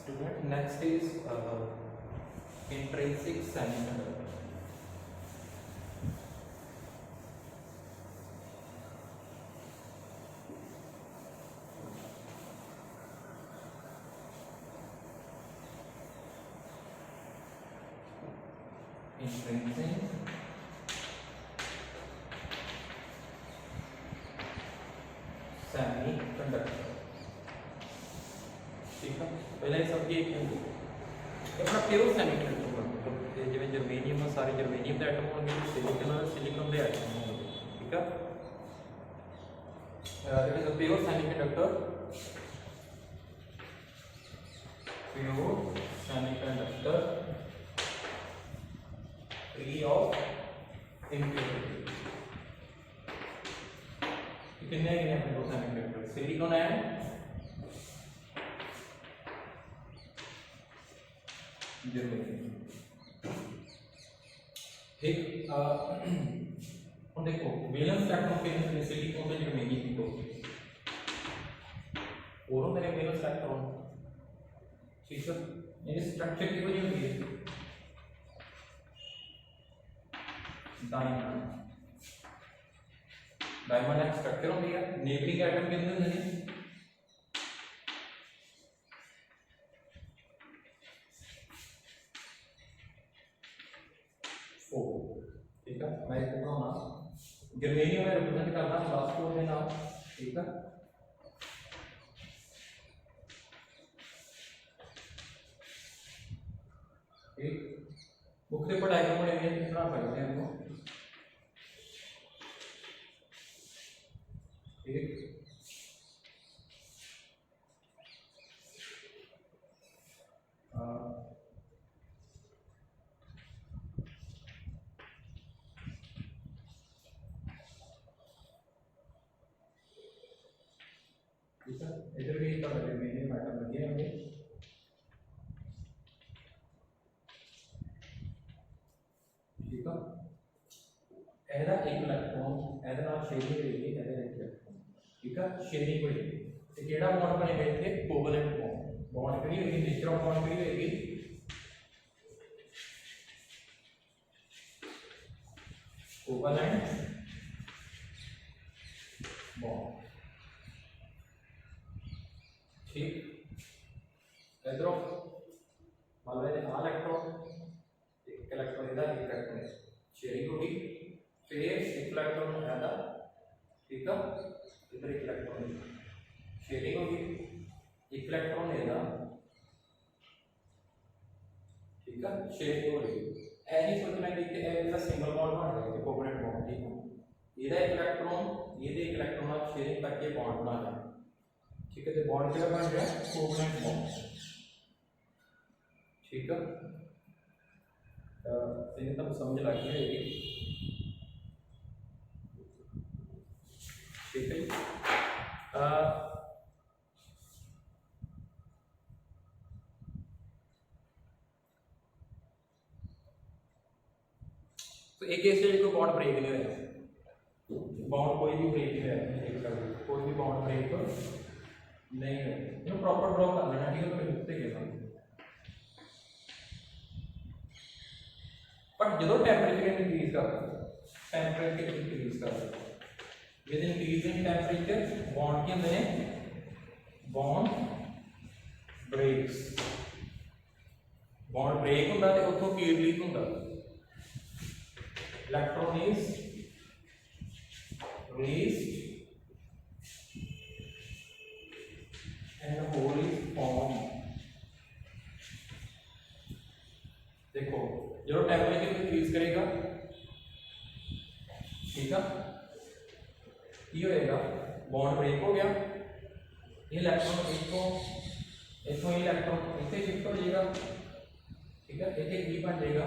Student, next is intrinsic semiconductor. Intrinsic semiconductor. ठीक है, पहले सब ये अपना प्योर सैमीकंडक्टर जिवें जर्मेनियम सारे जर्मेनियम के एटम होंगे, सिलिकॉन के एटम होंगे। ठीक है, that is a pure semiconductor, pure semiconductor free of impurity. कितने हैं अपने दो सैमीकंडक्टर, सिलिकॉन एंड जर्मेनियम। ठीक, और देखो वैलेंस इलेक्ट्रॉन के सिलिकॉन के जर्मेनियम को और होते हैं वैलेंस इलेक्ट्रॉन। ठीक है, ये स्ट्रक्चर की वजह होती है डायमंड। डायमंड एक स्ट्रक्चर होती है, नेबरिंग एटम के अंदर नहीं। ठीक है, मैं इसको बनाऊंगा जर्मेनियम में रिप्रेजेंट करना लास्ट को है नाम। ठीक है, ठीक बुक के ऊपर डायग्राम बने हुए हैं, किस तरह करते हैं हमको। ठीक, ठीक है, इधर भी तो जर्मेनियम एटम लगे होंगे। ठीक है, ਇਹਦਾ ਇੱਕ ਇਲੈਕਟ੍ਰੋਨ ਇਹਦੇ ਨਾਲ ਸ਼ੇਅਰਿੰਗ ਹੋਏਗੀ, ਇਹਦੇ ਵਿੱਚ ਇਲੈਕਟ੍ਰੋਨ। ਠੀਕ ਹੈ, ਸ਼ੇਅਰਿੰਗ ਹੋਏਗੀ ਤੇ ਕਿਹੜਾ ਬੌਂਡ ਬਣੇਗਾ ਇੱਥੇ, ਕੋਵੈਲੈਂਟ ਬੌਂਡ। ਬੌਂਡ ਕਿਹੜੀ ਹੋਏਗੀ, ਨੇਚਰ ਆਫ ਬੌਂਡ ਕਿਹੜੀ ਹੋਏਗੀ, कोवैलेंट बॉन्ड। ठीक, इधरों मान लो आ इलेक्ट्रॉन, एक इलेक्ट्रॉन इधर, एक इलेक्ट्रॉन शेयरिंग होगी, फिर एक इलेक्ट्रॉन इधर। ठीक है, इधर एक इलेक्ट्रॉन शेयरिंग होगी, एक इलेक्ट्रॉन इधर। ठीक है, शेयरिंग हो रही है। ऐसी सोचना कि इसका सिंगल बॉन्ड बन रहा है, कोवैलेंट बॉन्ड। ठीक है, ये इलेक्ट्रॉन ये इलेक्ट्रॉन आप शेयरिंग करके बॉन्ड बना रहे हैं। ठीक है, तो बॉन्ड क्या बन रहा है, कोवैलेंट बॉन्ड। ठीक है, तो तब समझ लग गई। ठीक है, तो एक केस से कोई बॉन्ड ब्रेक नहीं होया, बॉन्ड कोई भी ब्रेक नहीं होया, कोई भी बॉन्ड ब्रेक नहीं होया। इन्हें प्रॉपर ड्रॉ कर लेना। ठीक है, फिर उत्ते गए हम बट जो टेम्परेचर इंक्रीज कर with increase in temperature bond के अंदर बॉन्ड ब्रेक्स। बॉन्ड ब्रेक होता है, उतों की रिलीज होता है, electron is released and the hole is formed। देखो जो टेम्परेचर इंक्रीज करेगा, ठीक है, ये होएगा बॉन्ड ब्रेक हो गया, ये इलेक्ट्रॉन इथों इलेक्ट्रॉन इतने शिफ्ट हो जाएगा। ठीक है, इतने की बन जाएगा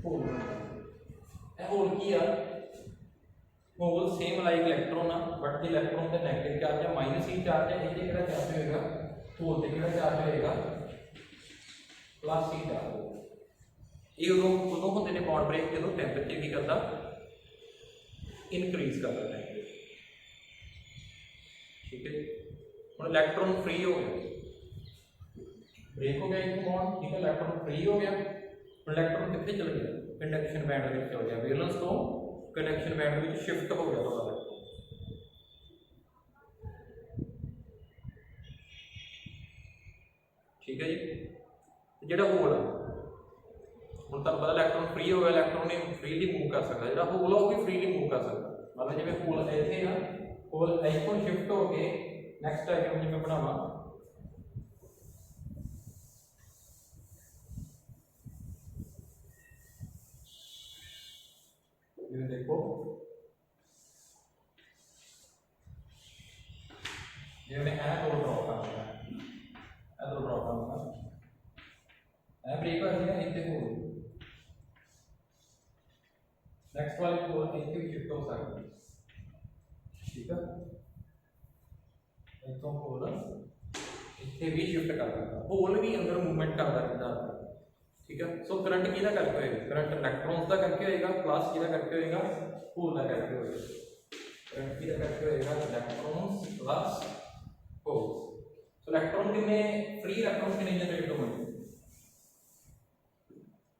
होल। होल की है, होल सेम लाइक इलेक्ट्रॉन है, बट इलेक्ट्रॉन का नेगेटिव चार्ज है, माइनस ही चार्ज है। ये किहड़ा चार्ज होएगा, होल ते किहड़ा चार्ज होएगा, प्लस ही चार्ज। ये उदों होंदे ने बॉन्ड ब्रेक जो टेम्परेचर की करता, इनक्रीज कर देता है। ठीक है, हुण इलेक्ट्रॉन फ्री हो गया, ब्रेक हो गया एक बॉन्ड, ठीक है, इलेक्ट्रॉन फ्री हो गया। इलेक्ट्रॉन कितने चल गया, कंडक्शन बैंड में चल गया, वैलेंस तो कंडक्शन बैंड में शिफ्ट हो गया थोड़ा। ठीक है जी। जो होल हम तुम पता इलेक्ट्रॉन फ्री हो गया, इलेक्ट्रॉन ने फ्रीली मूव कर सकता, जो होल है वो भी फ्रीली मूव कर सकता। मतलब जिवें होल इतने ना, होल इथों शिफ्ट हो गए नैक्सट डायग्राम जिवें बनावा, देखो जिवें ए दो ड्रॉ करना, ए दो ड्रॉ करना, ए ब्रेक हो गया इतने होल, नेक्स्ट वाले होल इतने भी शिफ्ट हो सकते, ठीक है, इतों होल इतने भी शिफ्ट कर सकता, होल भी अंदर मूवमेंट करता रहता, ठीक है। सो करंट किहदा करके होएगा, करंट इलेक्ट्रॉन्स का करके होएगा, प्लस किहदा करके होएगा, होल का करके होएगा। करंट किहदा करके होएगा, electrons plus hole. So electron कितने फ्री इलेक्ट्रॉन्स कितने जनरेट होंगे,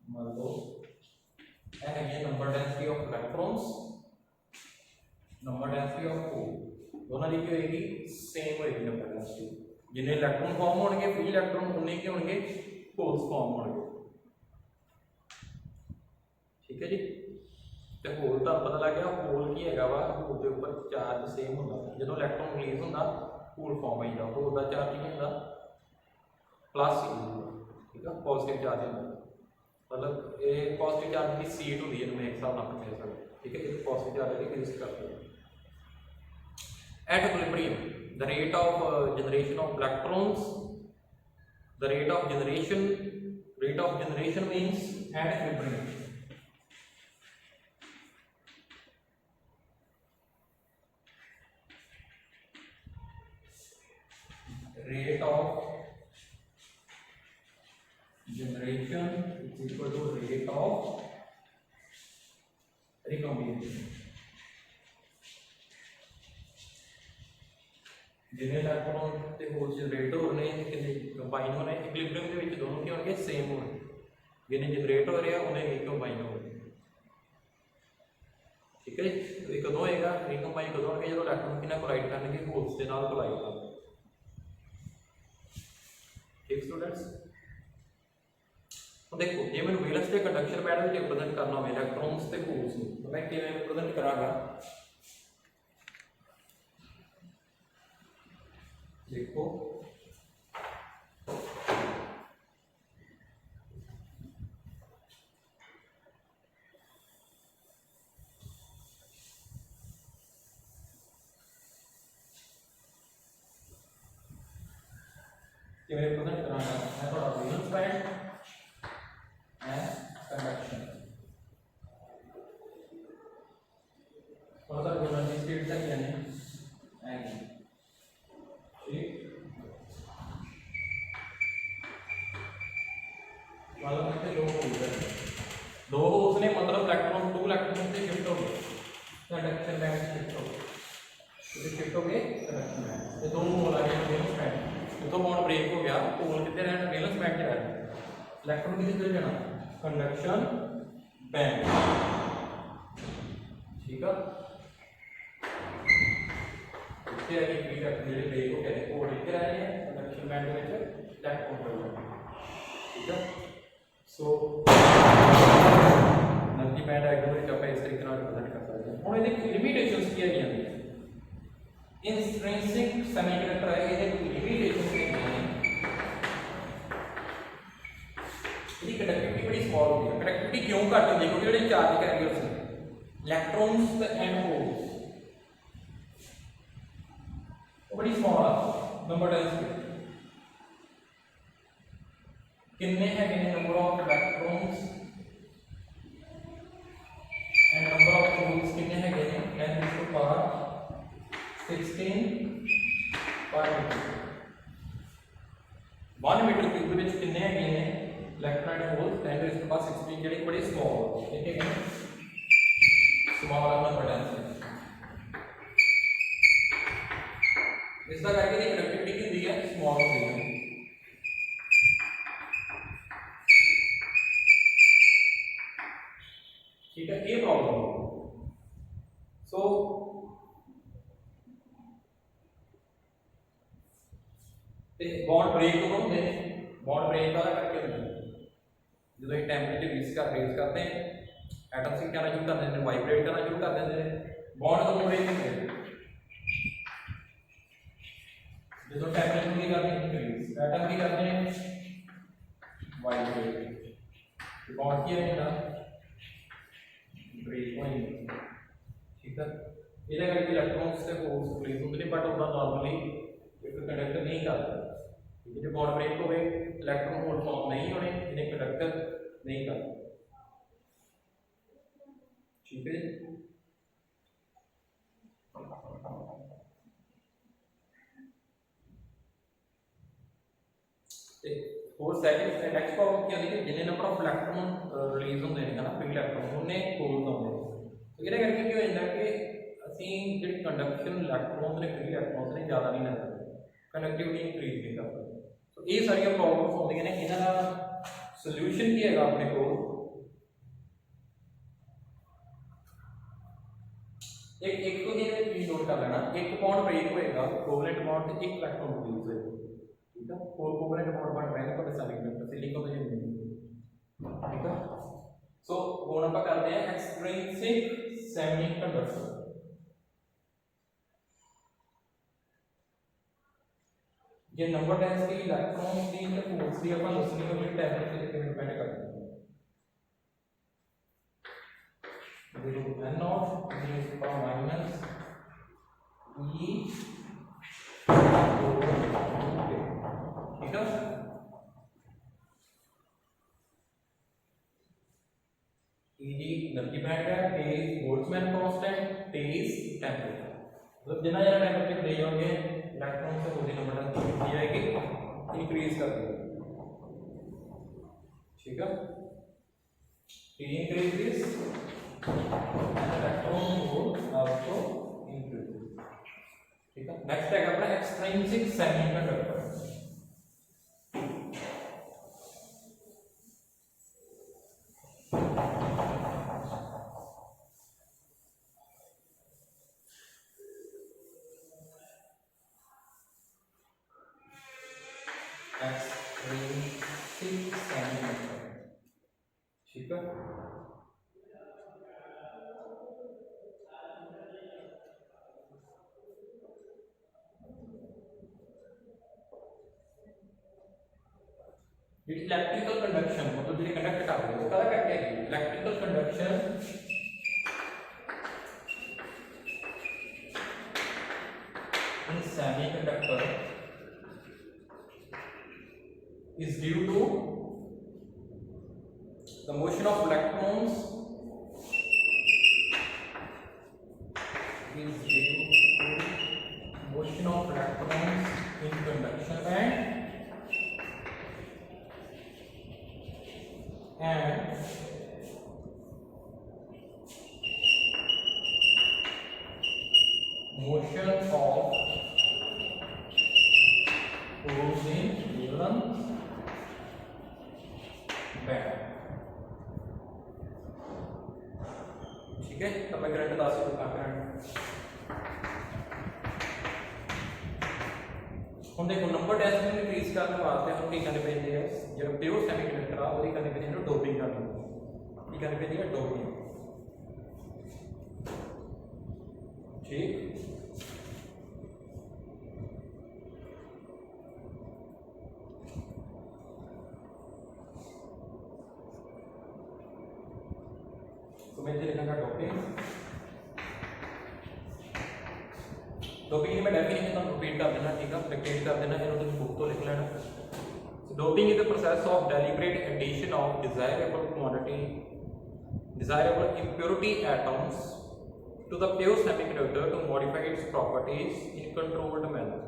मान लो यह है number density of electrons, number density of hole, दोनों की होएगी सेम होएगी नंबर डेंसिटी, जिन्ने इलेक्ट्रॉन फॉर्म होंगे फ्री इलेक्ट्रॉन उन्ने के होंगे होल्स फॉर्म होंगे, ठीक है जी। तो होल का पता लग गया, होल की है वा, होल के ऊपर चार्ज सेम होता, जो इलेक्ट्रॉन रिलीज होता होल फॉर्म हो जाता, होल का चार्ज की होता प्लस ही, ठीक है, पॉजिटिव चार्ज होता, मतलब ये पॉजिटिव चार्ज की सीट होती है, मैं एक हिसाब से कह सकता, ठीक है, एक पॉजिटिव चार्ज है रिलीज करते हैं। At equilibrium the rate of generation of electrons, the rate of generation means at equilibrium, rate of generation is equal to rate of recombination, जिन्हें इलेक्ट्रॉन ते होल जनरेट हो रहे हैं कितने कंबाइन हो रहे हैं, इक्विलिब्रियम के विच दोनों के होंगे सेम होंगे, जिन्हें जनरेट हो रहे हैं उन्हें रिकंबाइन हो रहे हैं, ठीक है। तो ये कदों होएगा, रिकंबाइन कदों होंगे जो इलेक्ट्रॉन किन्ना कोलाइड करनगे होल्स के नाल कोलाइड करनगे, ठीक स्टूडेंट्स। तो देखो जे मैं वैलेंस के कंडक्शन बैंड में रिप्रेजेंट करना हो इलेक्ट्रॉन्स ते होल्स ਨੂੰ, तो मैं किवें रिप्रेजेंट करांगा, देखो किवें रिप्रेजेंट करांगा, मैं थोड़ा वैलेंस बैंड एंड कंडक्शन, थोड़ा दोनों की स्पीड तक यानी आएगी, ठीक। मतलब मैं दो होल्स है, दो होल्स ने मतलब इलेक्ट्रॉन टू इलेक्ट्रॉन से शिफ्ट हो गए कंडक्शन बैंड से शिफ्ट हो गए, तो शिफ्ट हो गए कंडक्शन बैंड, ये दोनों होल आ गए वैलेंस बैंड, तो बॉन्ड ब्रेक हो गया, होल कितने रहना वैलेंस बैंड में रहना, इलेक्ट्रॉन कितने चले जाना कंडक्शन बैंड, ठीक है। इतने आगे फ्री इलेक्ट्रॉन जो ब्रेक हो गए होल इतने रह रहे हैं कंडक्शन बैंड में इलेक्ट्रॉन चल रहे हैं, ठीक है। सो एनर्जी बैंड डायग्राम में आप इस तरीके से रिप्रेजेंट कर सकते हैं। और ये लिमिटेशंस की है इंट्रिंसिक सेमीकंडक्टर है, ये लिमिटेशंस है, इसकी कंडक्टिविटी बड़ी स्मॉल होती है। कंडक्टिविटी क्यों घट होती है, क्योंकि जो चार्ज कैरियर्स हैं इलेक्ट्रॉन्स एंड होल्स वो बड़ी स्मॉल है, नंबर डेंसिटी कितने हैं, number of electrons and number of holes कितने हैं, 10 to the power 16 पर मीटर, 1 मीटर क्यूब में कितने हैं electron and holes, 10 to the power 16 ਜਿਹੜੀ ਬੜੀ स्मॉल, ठीक है, स्मॉल नंबर डेंसिटी, इसका करके दी कंडक्टिविटी की दी है स्मॉल होती है, ਤੇ ਬੌਂਡ ਬ੍ਰੇਕ ਕਦੋਂ ਹੁੰਦੇ ਨੇ? ਬੌਂਡ ਬ੍ਰੇਕ ਕਾਹਦਾ ਕਰਕੇ ਹੁੰਦਾ? ਜਦੋਂ ਇਹ ਟੈਂਪਰੇਚਰ ਰੇਜ਼ ਕਰਦੇ हैं एटम्स क्या करना शुरू कर देते हैं, वाइब्रेट करना शुरू कर देते हैं। बॉन्ड कदों ब्रेक होंगे? जो टेंपरेचर की करते हैं इंक्रीज, एटम की करते हैं वाइब्रेट, बॉन्ड की रहता ब्रेक होएंगे। ठीक है, ये करके इलेक्ट्रॉन्स से फोर्स रिलीज होते हैं, बट उतना नॉर्मली एक कंडक्टर नहीं करता। ठीक है, जो बॉन्ड ब्रेक हो गए इलेक्ट्रॉन होल फॉर्म नहीं होने, इन्हें कंडक्टर नहीं करता। ठीक है, और सेकंड नेक्स्ट प्रॉब्लम क्या होती है, जिन्ने नंबर ऑफ इलेक्ट्रॉन रिलीज होंगे हैं ना, फ्री इलेक्ट्रॉन उन्ने होल्स होंगे। तो ये करके क्या हो जाता है कि ਅਸੀਂ ਜਿਹੜੀ ਕੰਡਕਸ਼ਨ ਇਲੈਕਟ੍ਰੋਨਸ ਨੇ, ਫ੍ਰੀ ਇਲੈਕਟ੍ਰੋਨਸ ਨੇ ਜ਼ਿਆਦਾ ਨਹੀਂ ਲੈ ਸਕਦੇ, ਕੰਡਕਟਿਵਿਟੀ ਇੰਕਰੀਜ਼ ਨਹੀਂ ਕਰ ਸਕਦੇ। ਸੋ ਇਹ ਸਾਰੀਆਂ ਪ੍ਰੋਬਲਮਸ ਆਉਂਦੀਆਂ ਨੇ, ਇਹਨਾਂ ਦਾ ਸੋਲੂਸ਼ਨ ਕੀ ਹੈਗਾ ਆਪਣੇ ਕੋਲ? एक तो ये चीज नोट कर लेना, एक बॉन्ड ब्रेक होएगा, कोवलेंट बॉन्ड से एक इलेक्ट्रॉन रिलीज होएगा। ठीक है, फोर कोवलेंट बॉन्ड बन रहे हैं तो सेमीकंडक्टर सिलिकॉन तो ये। ठीक है, सो वो हम करते हैं एक्सट्रिंसिक सेमीकंडक्टर। ये नंबर टेंस की इलेक्ट्रॉन की फोर्स की अपन उसने को टेंपरेचर पे डिपेंड करता है। N naught is minus E ठीक है। E एनर्जी बैंड है, K is Boltzmann constant, T is temperature. मतलब जितना ज्यादा टेंपरेचर दे जाओगे इलेक्ट्रॉन से होने नंबर दी जाएगी, इंक्रीज कर देगा। ठीक है, T increases and electron hole also increases। ठीक है, नेक्स्ट है अपना एक्सट्रिंसिक सेमीकंडक्टर। Extrinsic semiconductor. ठीक है, इलेक्ट्रिकल कंडक्शन मतलब जो कंडक्ट कर रहे हो क्या करते हैं? Electrical conduction in semiconductor is due to the motion of electrons in conduction and motion of holes in valence band। ठीक है, तो मैं करंट दास को करंट हम देखो नंबर डेसिमल इंक्रीज करने वास्ते हम की करने पैंदे है, जो प्योर सेमीकंडक्टर आ ओदी करने पैंदी है डोपिंग करनी, की करने पैंदी है डोपिंग। ठीक, तो मैं लिखूंगा डोपिंग। डोपिंग की मैं डेफिनेशन तो रिपीट कर देना। ठीक है, डिक्टेट कर देना, इन्होंने तुम बुक तो लिख लेना। Doping is the process of deliberate addition of desirable impurity atoms to the pure semiconductor to modify its properties in controlled manner।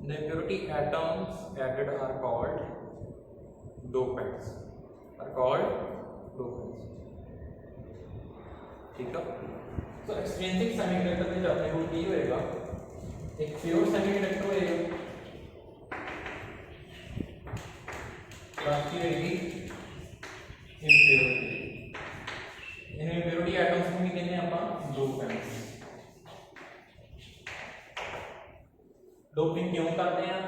The impurity atoms added are called dopants। ठीक है, तो एक्सट्रिंसिक सेमीकंडक्टर में अपने को की होएगा, एक pure semiconductor होएगा, बाकी रहेगी इम्प्योरिटी। इन इम्प्योरिटी एटम्स को भी कहते हैं अपन डोपेंट्स। डोपिंग क्यों करते हैं?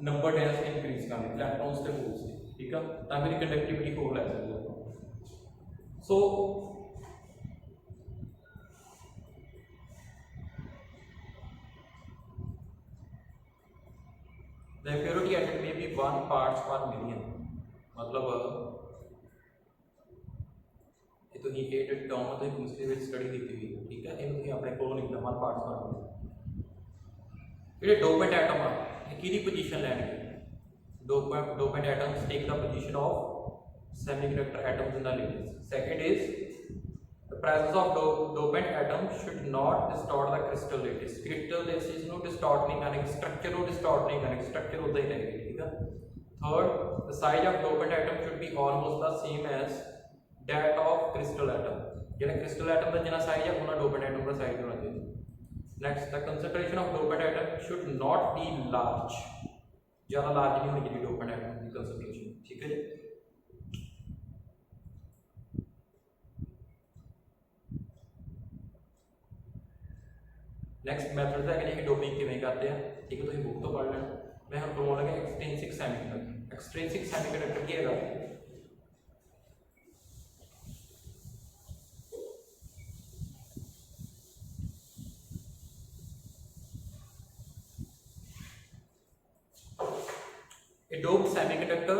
नंबर डेंसिटी इंक्रीज करनी इलेक्ट्रॉन्स के होल्स की, ठीक है, तो मेरी कंडक्टिविटी होर लै सकते हो। सो the purity atom may be 1 parts per million, मतलब ये तो ही 8 टर्म तो केमिस्ट्री में स्टडी की हुई है, ठीक है, इन्हें तुम अपने को लिखना 1 पार्ट्स पर मिलियन। ये डोपेंट एटम आ ये किहदी पोजीशन लैणगे, dopant atoms take the position of semiconductor atoms in the lattice। Second is the presence of dopant atom should not distort the crystal lattice। crystal lattice ਨੂੰ distort नहीं करने, structure ਨੂੰ distort नहीं करने, structure उदा ही रहेगी, ठीक है। third the size of dopant atom should be almost the same as that of crystal atom। ਜਿਹੜਾ crystal atom ਦਾ जितना size है उतना dopant atom का size होना चाहिए। next the concentration of dopant atom should not be large, ज़्यादा large नहीं होनी चाहिए dopant atom की concentration, ठीक है जी। नैक्सट मैथड है कि डोपिंग किमें करते हैं, ठीक है, तुम बुक तो पढ़ लेना। मैं हम करवा लगे एक्सट्रिंसिक सेमीकंडक्टर। एक्सट्रिंसिक सेमीकंडक्टर की है a doped semiconductor